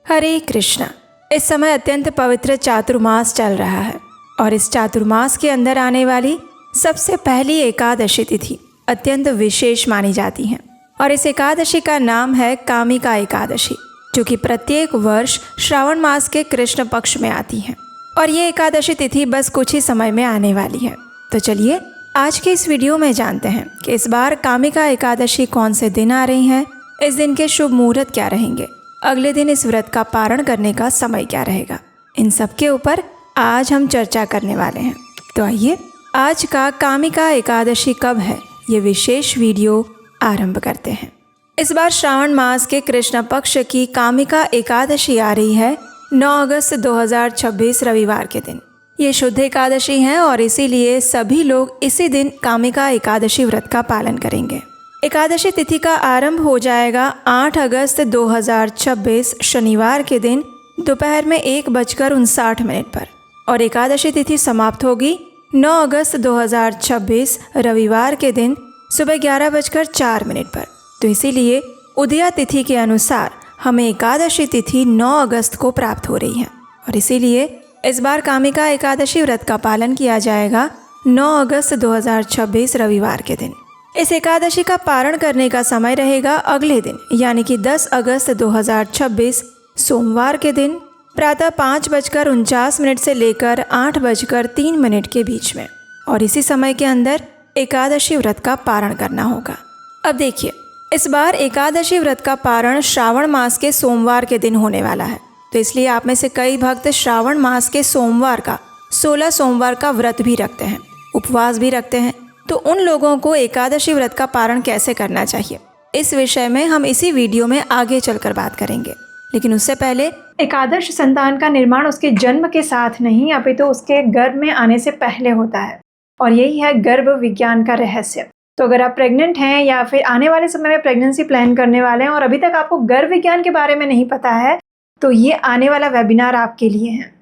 हरे कृष्णा। इस समय अत्यंत पवित्र चातुर्मास चल रहा है और इस चातुर्मास के अंदर आने वाली सबसे पहली एकादशी तिथि अत्यंत विशेष मानी जाती है और इस एकादशी का नाम है कामिका एकादशी, जो कि प्रत्येक वर्ष श्रावण मास के कृष्ण पक्ष में आती है और ये एकादशी तिथि बस कुछ ही समय में आने वाली है। तो चलिए आज के इस वीडियो में जानते हैं कि इस बार कामिका एकादशी कौन से दिन आ रही है, इस दिन के शुभ मुहूर्त क्या रहेंगे, अगले दिन इस व्रत का पारण करने का समय क्या रहेगा। इन सब के ऊपर आज हम चर्चा करने वाले हैं। तो आइए आज का कामिका एकादशी कब है ये विशेष वीडियो आरंभ करते हैं। इस बार श्रावण मास के कृष्ण पक्ष की कामिका एकादशी आ रही है 9 अगस्त 2026 रविवार के दिन। ये शुद्ध एकादशी है और इसीलिए सभी लोग इसी दिन कामिका एकादशी व्रत का पालन करेंगे। एकादशी तिथि का आरंभ हो जाएगा 8 अगस्त 2026 शनिवार के दिन दोपहर में 1:59 पर और एकादशी तिथि समाप्त होगी 9 अगस्त 2026 रविवार के दिन सुबह 11:04 पर। तो इसीलिए उदया तिथि के अनुसार हमें एकादशी तिथि 9 अगस्त को प्राप्त हो रही है और इसीलिए इस बार कामिका एकादशी व्रत का पालन किया जाएगा 9 अगस्त 2026 रविवार के दिन। इस एकादशी का पारण करने का समय रहेगा अगले दिन यानी कि 10 अगस्त 2026 सोमवार के दिन प्रातः 5:49 से लेकर 8:03 के बीच में और इसी समय के अंदर एकादशी व्रत का पारण करना होगा। अब देखिए इस बार एकादशी व्रत का पारण श्रावण मास के सोमवार के दिन होने वाला है, तो इसलिए आप में से कई भक्त श्रावण मास के सोमवार का 16 सोमवार का व्रत भी रखते हैं, उपवास भी रखते हैं। तो उन लोगों को एकादशी व्रत का पारण कैसे करना चाहिए, इस विषय में हम इसी वीडियो में आगे चलकर बात करेंगे। लेकिन उससे पहले एकादश संतान का निर्माण उसके जन्म के साथ नहीं अपितु उसके गर्भ में आने से पहले होता है और यही है गर्भ विज्ञान का रहस्य। तो अगर आप प्रेग्नेंट हैं या फिर आने वाले समय में प्रेगनेंसी प्लान करने वाले हैं और अभी तक आपको गर्भ विज्ञान के बारे में नहीं पता है, तो ये आने वाला वेबिनार आपके लिए है।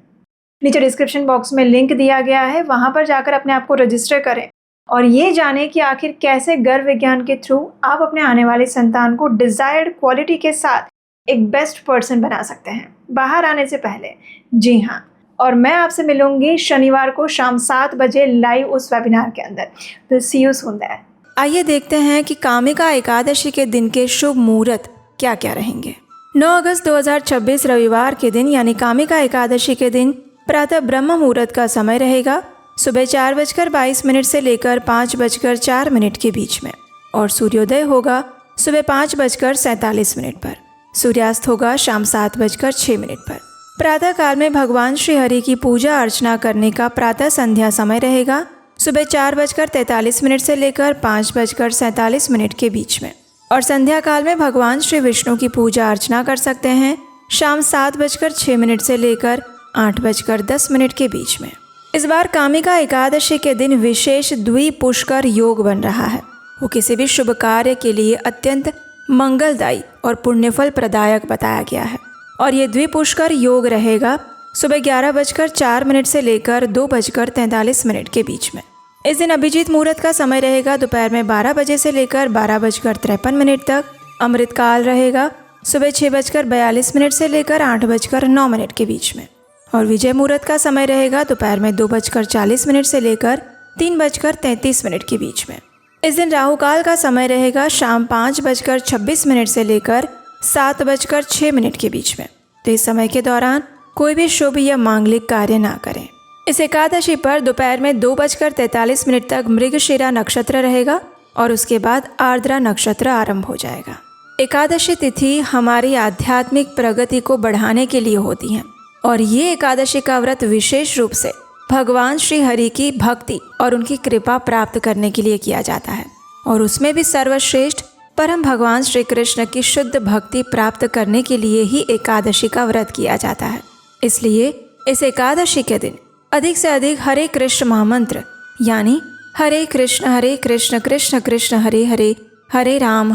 नीचे डिस्क्रिप्शन बॉक्स में लिंक दिया गया है, वहाँ पर जाकर अपने आप को रजिस्टर करें और ये जानें कि आखिर कैसे गर्भ विज्ञान के थ्रू आप अपने आने वाले संतान को डिजायर्ड क्वालिटी के साथ एक बेस्ट पर्सन बना सकते हैं बाहर आने से पहले। जी हाँ, और मैं आपसे मिलूंगी शनिवार को शाम 7 बजे लाइव उस वेबिनार के अंदर। तो सी यू सून देयर। आइए देखते हैं कि कामिका एकादशी के दिन के शुभ मुहूर्त क्या क्या रहेंगे। 9 अगस्त 2026 रविवार के दिन यानी कामिका एकादशी के दिन प्रातः ब्रह्म मुहूर्त का समय रहेगा सुबह 4:22 से लेकर 5:04 के बीच में और सूर्योदय होगा सुबह 5:47 पर। सूर्यास्त होगा शाम 7:06 पर। प्रातः काल में भगवान श्री हरि की पूजा अर्चना करने का प्रातः संध्या समय रहेगा सुबह 4:43 से लेकर 5:47 के बीच में और संध्या काल में भगवान श्री विष्णु की पूजा अर्चना कर सकते हैं शाम 7:06 से लेकर 8:10 के बीच में। इस बार कामिका एकादशी के दिन विशेष द्विपुष्कर योग बन रहा है। वो किसी भी शुभ कार्य के लिए अत्यंत मंगलदायी और पुण्यफल प्रदायक बताया गया है और ये द्विपुष्कर योग रहेगा सुबह 11:04 से लेकर 2:43 के बीच में। इस दिन अभिजीत मुहूर्त का समय रहेगा दोपहर में 12 बजे से लेकर 12:53 तक। अमृत काल रहेगा सुबह 6:42 से लेकर 8:09 के बीच में और विजय मुहूर्त का समय रहेगा दोपहर में 2:40 से लेकर 3:33 के बीच में। इस दिन राहु काल का समय रहेगा शाम 5:26 से लेकर 7:06 के बीच में। तो इस समय के दौरान कोई भी शुभ या मांगलिक कार्य ना करें। इस एकादशी पर दोपहर में 2:43 तक मृगशिरा नक्षत्र रहेगा और उसके बाद आर्द्रा नक्षत्र आरंभ हो जाएगा। एकादशी तिथि हमारी आध्यात्मिक प्रगति को बढ़ाने के लिए होती है और ये एकादशी का व्रत विशेष रूप से भगवान श्री हरि की भक्ति और उनकी कृपा प्राप्त करने के लिए किया जाता है और उसमें भी सर्वश्रेष्ठ परम भगवान श्री कृष्ण की शुद्ध भक्ति प्राप्त करने के लिए ही एकादशी का व्रत किया जाता है। इसलिए इस एकादशी के दिन अधिक से अधिक हरे कृष्ण महामंत्र यानी हरे कृष्ण कृष्ण कृष्ण हरे हरे, हरे राम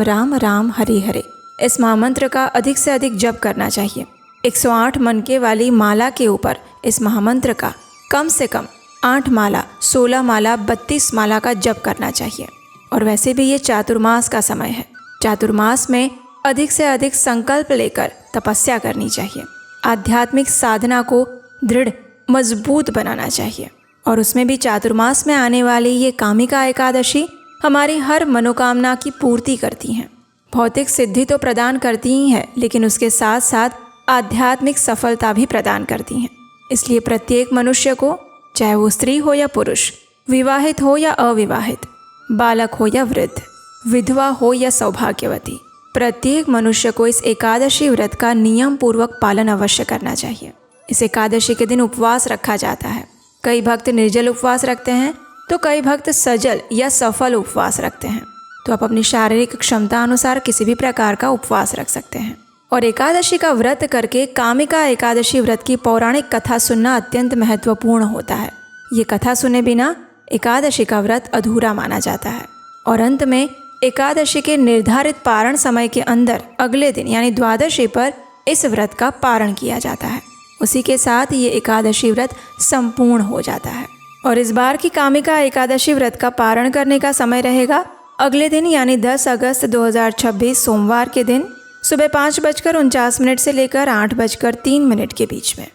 राम राम हरे हरे, इस महामंत्र का अधिक से अधिक जप करना चाहिए। 108 मनके वाली माला के ऊपर इस महामंत्र का कम से कम 8 माला, 16 माला, 32 माला का जप करना चाहिए। और वैसे भी ये चातुर्मास का समय है। चातुर्मास में अधिक से अधिक संकल्प लेकर तपस्या करनी चाहिए। आध्यात्मिक साधना को दृढ़ मजबूत बनाना चाहिए। और उसमें भी चातुर्मास में आने वाली ये कामिका एकादशी हमारी हर मनोकामना की पूर्ति करती हैं। भौतिक सिद्धि तो प्रदान करती ही है, लेकिन उसके साथ साथ आध्यात्मिक सफलता भी प्रदान करती हैं। इसलिए प्रत्येक मनुष्य को, चाहे वो स्त्री हो या पुरुष, विवाहित हो या अविवाहित, बालक हो या वृद्ध, विधवा हो या सौभाग्यवती, प्रत्येक मनुष्य को इस एकादशी व्रत का नियम पूर्वक पालन अवश्य करना चाहिए। इस एकादशी के दिन उपवास रखा जाता है। कई भक्त निर्जल उपवास रखते हैं तो कई भक्त सजल या सफल उपवास रखते हैं। तो आप अपनी शारीरिक क्षमता अनुसार किसी भी प्रकार का उपवास रख सकते हैं। और एकादशी का व्रत करके कामिका एकादशी व्रत की पौराणिक कथा सुनना अत्यंत महत्वपूर्ण होता है। ये कथा सुने बिना एकादशी का व्रत अधूरा माना जाता है। और अंत में एकादशी के निर्धारित पारण समय के अंदर अगले दिन यानी द्वादशी पर इस व्रत का पारण किया जाता है। उसी के साथ ये एकादशी व्रत संपूर्ण हो जाता है। और इस बार की कामिका एकादशी व्रत का पारण करने का समय रहेगा अगले दिन यानी 10 अगस्त 2026 सोमवार के दिन सुबह 5:49 से लेकर 8:03 के बीच में।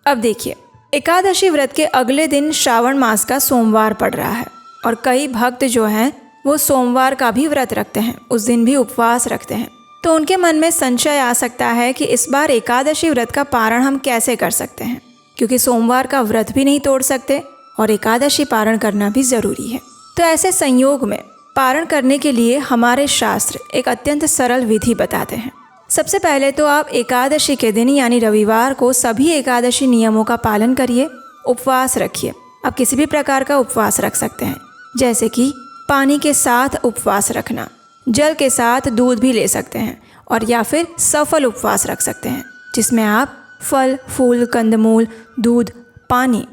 अब देखिए, एकादशी व्रत के अगले दिन श्रावण मास का सोमवार पड़ रहा है और कई भक्त जो हैं वो सोमवार का भी व्रत रखते हैं, उस दिन भी उपवास रखते हैं। तो उनके मन में संशय आ सकता है कि इस बार एकादशी व्रत का पारण हम कैसे कर सकते हैं, क्योंकि सोमवार का व्रत भी नहीं तोड़ सकते और एकादशी पारण करना भी ज़रूरी है। तो ऐसे संयोग में पारण करने के लिए हमारे शास्त्र एक अत्यंत सरल विधि बताते हैं। सबसे पहले तो आप एकादशी के दिन यानी रविवार को सभी एकादशी नियमों का पालन करिए, उपवास रखिए। आप किसी भी प्रकार का उपवास रख सकते हैं, जैसे कि पानी के साथ उपवास रखना, जल के साथ दूध भी ले सकते हैं, और या फिर सफल उपवास रख सकते हैं जिसमें आप फल, फूल, कंदमूल, दूध, पानी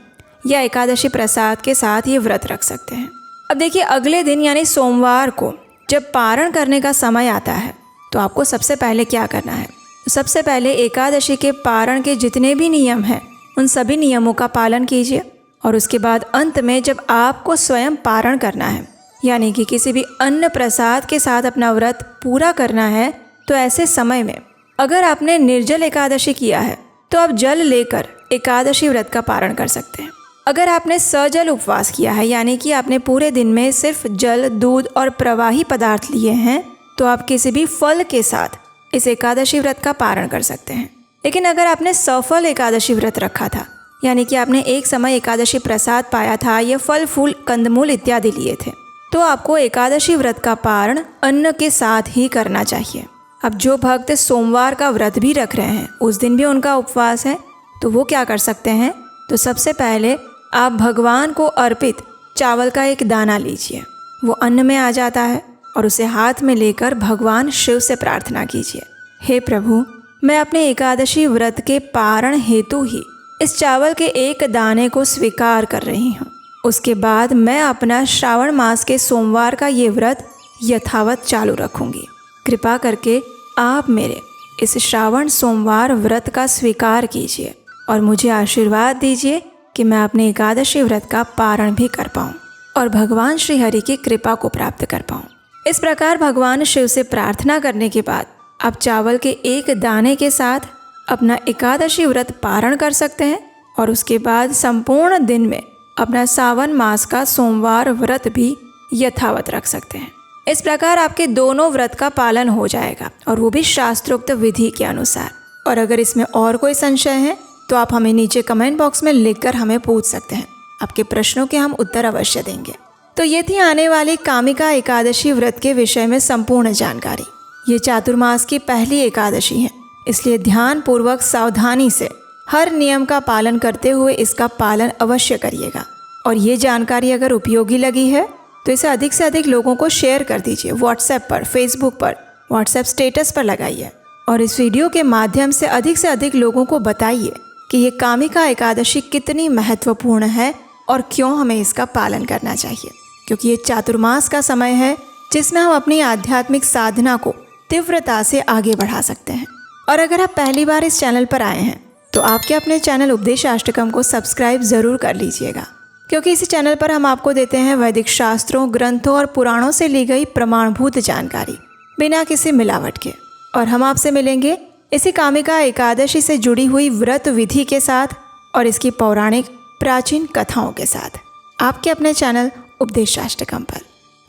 या एकादशी प्रसाद के साथ ये व्रत रख सकते हैं। अब देखिए, अगले दिन यानी सोमवार को जब पारण करने का समय आता है तो आपको सबसे पहले क्या करना है? सबसे पहले एकादशी के पारण के जितने भी नियम हैं उन सभी नियमों का पालन कीजिए। और उसके बाद अंत में जब आपको स्वयं पारण करना है यानी कि किसी भी अन्न प्रसाद के साथ अपना व्रत पूरा करना है, तो ऐसे समय में अगर आपने निर्जल एकादशी किया है तो आप जल लेकर एकादशी व्रत का पारण कर सकते हैं। अगर आपने सजल उपवास किया है यानी कि आपने पूरे दिन में सिर्फ जल, दूध और प्रवाही पदार्थ लिए हैं, तो आप किसी भी फल के साथ इस एकादशी व्रत का पारण कर सकते हैं। लेकिन अगर आपने सफल एकादशी व्रत रखा था यानी कि आपने एक समय एकादशी प्रसाद पाया था या फल, फूल, कंदमूल इत्यादि लिए थे, तो आपको एकादशी व्रत का पारण अन्न के साथ ही करना चाहिए। अब जो भक्त सोमवार का व्रत भी रख रहे हैं, उस दिन भी उनका उपवास है, तो वो क्या कर सकते हैं? तो सबसे पहले आप भगवान को अर्पित चावल का एक दाना लीजिए, वो अन्न में आ जाता है, और उसे हाथ में लेकर भगवान शिव से प्रार्थना कीजिए, हे प्रभु, मैं अपने एकादशी व्रत के पारण हेतु ही इस चावल के एक दाने को स्वीकार कर रही हूँ। उसके बाद मैं अपना श्रावण मास के सोमवार का ये व्रत यथावत चालू रखूँगी। कृपा करके आप मेरे इस श्रावण सोमवार व्रत का स्वीकार कीजिए और मुझे आशीर्वाद दीजिए कि मैं अपने एकादशी व्रत का पारण भी कर पाऊँ और भगवान श्री हरि की कृपा को प्राप्त कर पाऊँ। इस प्रकार भगवान शिव से प्रार्थना करने के बाद आप चावल के एक दाने के साथ अपना एकादशी व्रत पारण कर सकते हैं और उसके बाद संपूर्ण दिन में अपना सावन मास का सोमवार व्रत भी यथावत रख सकते हैं। इस प्रकार आपके दोनों व्रत का पालन हो जाएगा और वो भी शास्त्रोक्त विधि के अनुसार। और अगर इसमें और कोई संशय है तो आप हमें नीचे कमेंट बॉक्स में लिखकर हमें पूछ सकते हैं। आपके प्रश्नों के हम उत्तर अवश्य देंगे। तो ये थी आने वाली कामिका एकादशी व्रत के विषय में संपूर्ण जानकारी। ये चातुर्मास की पहली एकादशी है, इसलिए ध्यान पूर्वक सावधानी से हर नियम का पालन करते हुए इसका पालन अवश्य करिएगा। और ये जानकारी अगर उपयोगी लगी है तो इसे अधिक से अधिक लोगों को शेयर कर दीजिए। व्हाट्सएप पर, फेसबुक पर, व्हाट्सएप स्टेटस पर लगाइए और इस वीडियो के माध्यम से अधिक लोगों को बताइए कि ये कामिका एकादशी कितनी महत्वपूर्ण है और क्यों हमें इसका पालन करना चाहिए, क्योंकि ये चातुर्मास का समय है जिसमें हम अपनी आध्यात्मिक साधना को तीव्रता से आगे बढ़ा सकते हैं। और अगर आप पहली बार इस चैनल पर आए हैं तो आपके अपने चैनल उपदेशाष्टकम को सब्सक्राइब ज़रूर कर लीजिएगा, क्योंकि इसी चैनल पर हम आपको देते हैं वैदिक शास्त्रों, ग्रंथों और पुराणों से ली गई प्रमाणभूत जानकारी बिना किसी मिलावट के। और हम आपसे मिलेंगे इसी कामिका एकादशी से जुड़ी हुई व्रत विधि के साथ और इसकी पौराणिक प्राचीन कथाओं के साथ आपके अपने चैनल उपदेशाष्टकम पर।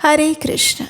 हरे कृष्ण।